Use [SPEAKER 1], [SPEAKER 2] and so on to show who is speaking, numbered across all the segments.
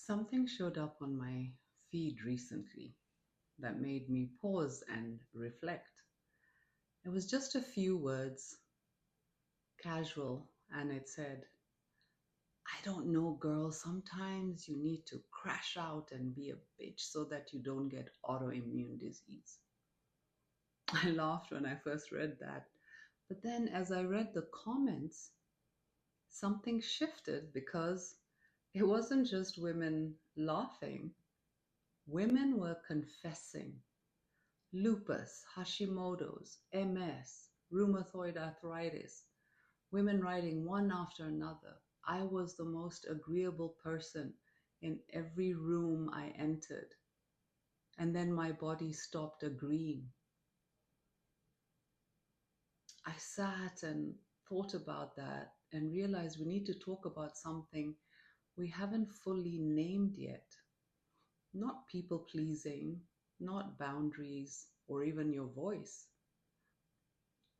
[SPEAKER 1] Something showed up on my feed recently that made me pause and reflect. It was just a few words, casual, and it said, I don't know, girl, sometimes you need to crash out and be a bitch so that you don't get autoimmune disease. I laughed when I first read that, but then as I read the comments, something shifted because it wasn't just women laughing, women were confessing lupus, Hashimoto's, MS, rheumatoid arthritis, women writing one after another. I was the most agreeable person in every room I entered. And then my body stopped agreeing. I sat and thought about that and realized we need to talk about something we haven't fully named yet. Not people pleasing, not boundaries, or even your voice.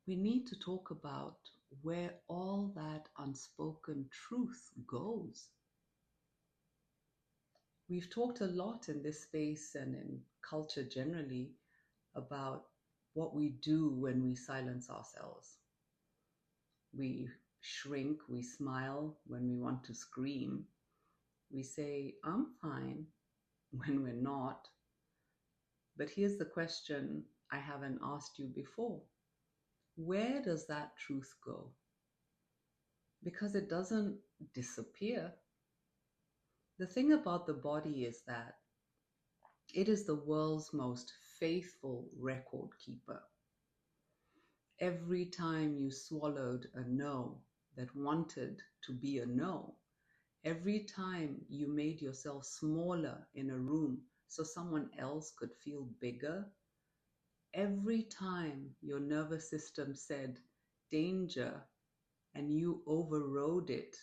[SPEAKER 1] We need to talk about where all that unspoken truth goes. We've talked a lot in this space and in culture generally about what we do when we silence ourselves. We shrink, we smile when we want to scream. We say, I'm fine when we're not. But here's the question I haven't asked you before. Where does that truth go? Because it doesn't disappear. The thing about the body is that it is the world's most faithful record keeper. Every time you swallowed a no that wanted to be a no, every time you made yourself smaller in a room so someone else could feel bigger, every time your nervous system said danger and you overrode it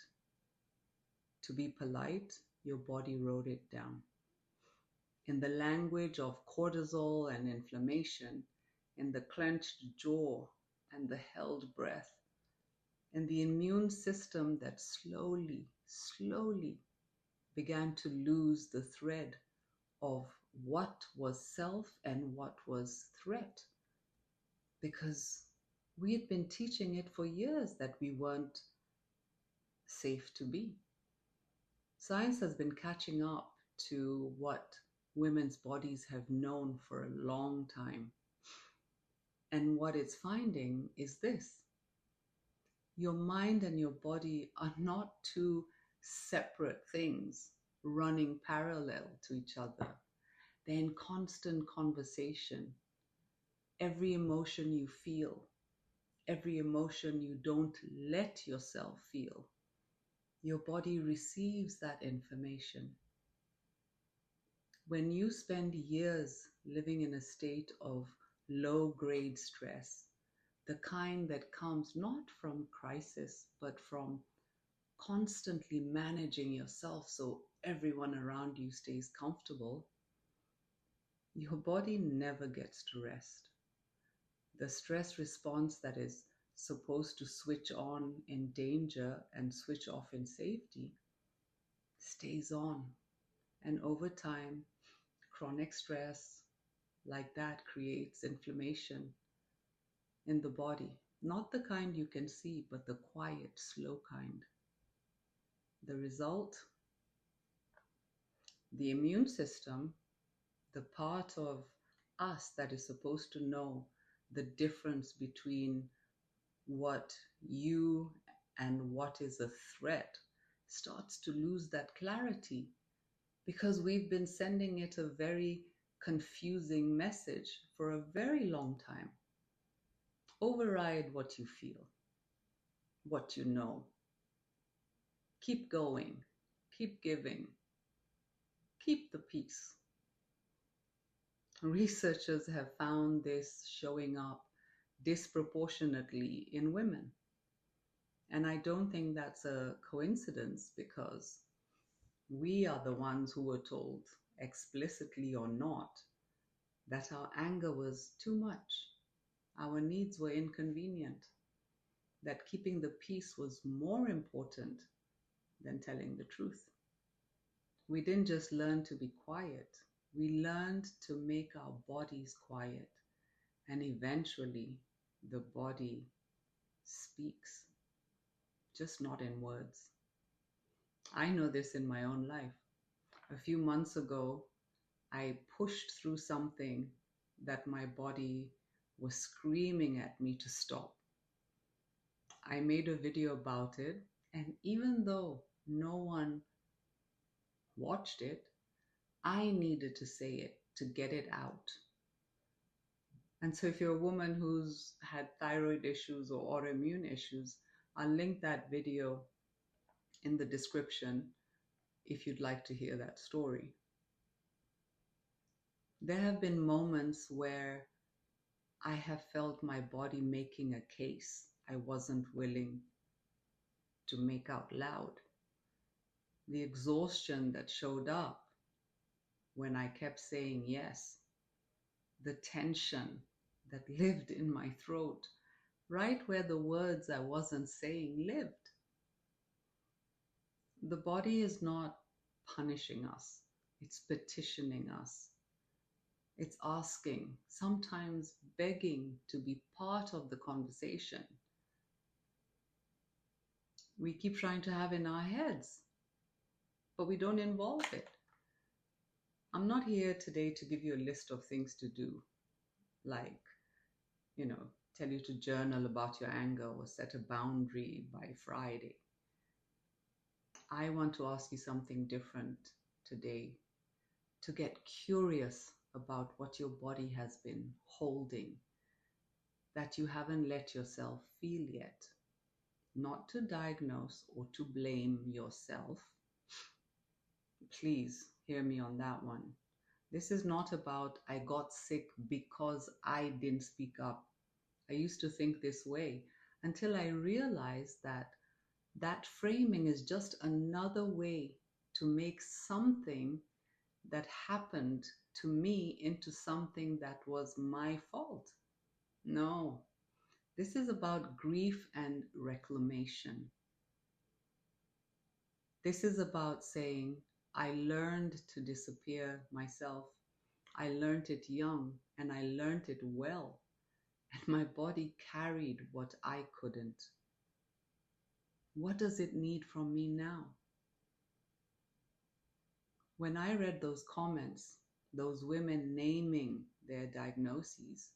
[SPEAKER 1] to be polite, your body wrote it down. In the language of cortisol and inflammation, in the clenched jaw and the held breath, in the immune system that slowly began to lose the thread of what was self and what was threat. Because we had been teaching it for years that we weren't safe to be. Science has been catching up to what women's bodies have known for a long time. And what it's finding is this: your mind and your body are not two separate things running parallel to each other. They're in constant conversation. Every emotion you feel, every emotion you don't let yourself feel, your body receives that information. When you spend years living in a state of low-grade stress, the kind that comes not from crisis, but from constantly managing yourself so everyone around you stays comfortable, your body never gets to rest. The stress response that is supposed to switch on in danger and switch off in safety stays on. And over time, chronic stress like that creates inflammation in the body. Not the kind you can see, but the quiet, slow kind. The result, the immune system, the part of us that is supposed to know the difference between what you and what is a threat, starts to lose that clarity because we've been sending it a very confusing message for a very long time. Override what you feel, what you know. Keep going, keep giving, keep the peace. Researchers have found this showing up disproportionately in women. And I don't think that's a coincidence because we are the ones who were told, explicitly or not, that our anger was too much, our needs were inconvenient, that keeping the peace was more important than telling the truth. We didn't just learn to be quiet, we learned to make our bodies quiet. And eventually, the body speaks, just not in words. I know this in my own life. A few months ago, I pushed through something that my body was screaming at me to stop. I made a video about it, and even though no one watched it, I needed to say it to get it out. And so, if you're a woman who's had thyroid issues or autoimmune issues, I'll link that video in the description if you'd like to hear that story. There have been moments where I have felt my body making a case I wasn't willing to make out loud. The exhaustion that showed up when I kept saying yes, the tension that lived in my throat, right where the words I wasn't saying lived. The body is not punishing us, it's petitioning us. It's asking, sometimes begging to be part of the conversation. We keep trying to have in our heads, but we don't involve it. I'm not here today to give you a list of things to do, like, tell you to journal about your anger or set a boundary by Friday. I want to ask you something different today, to get curious about what your body has been holding that you haven't let yourself feel yet. Not to diagnose or to blame yourself. Please hear me on that one. This is not about I got sick because I didn't speak up. I used to think this way until I realized that that framing is just another way to make something that happened to me into something that was my fault. No, this is about grief and reclamation. This is about saying, I learned to disappear myself. I learned it young and I learned it well. And my body carried what I couldn't. What does it need from me now? When I read those comments, those women naming their diagnoses,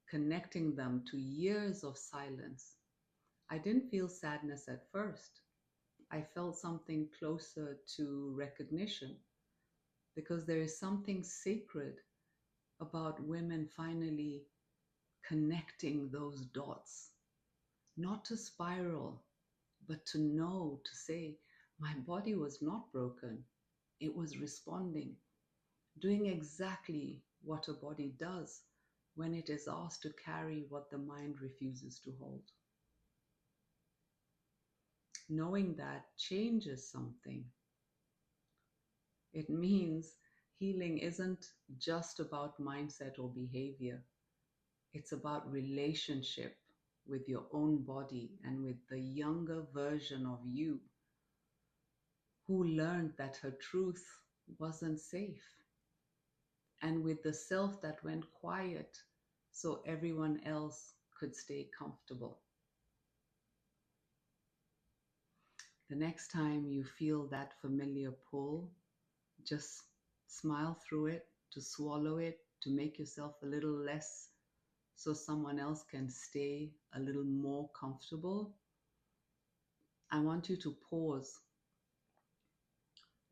[SPEAKER 1] connecting them to years of silence, I didn't feel sadness at first. I felt something closer to recognition, because there is something sacred about women finally connecting those dots, not to spiral, but to know, to say, my body was not broken. It was responding, doing exactly what a body does when it is asked to carry what the mind refuses to hold. Knowing that changes something. It means healing isn't just about mindset or behavior. It's about relationship with your own body and with the younger version of you who learned that her truth wasn't safe, and with the self that went quiet so everyone else could stay comfortable. The next time you feel that familiar pull, just smile through it, to swallow it, to make yourself a little less so someone else can stay a little more comfortable. I want you to pause,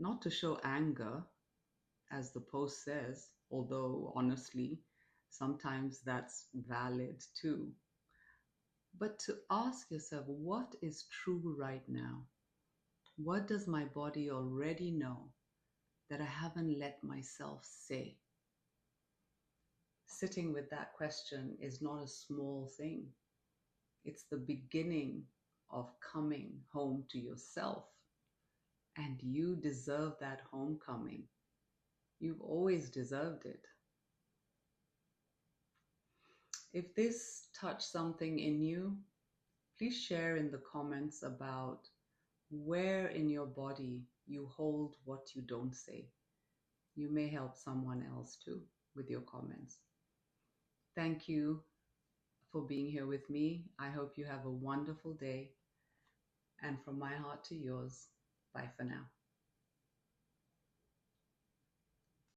[SPEAKER 1] not to show anger, as the post says, although honestly, sometimes that's valid too, but to ask yourself, what is true right now? What does my body already know that I haven't let myself say? Sitting with that question is not a small thing. It's the beginning of coming home to yourself. And you deserve that homecoming. You've always deserved it. If this touched something in you, please share in the comments about where in your body you hold what you don't say. You may help someone else too with your comments. Thank you for being here with me. I hope you have a wonderful day. And from my heart to yours, bye for now.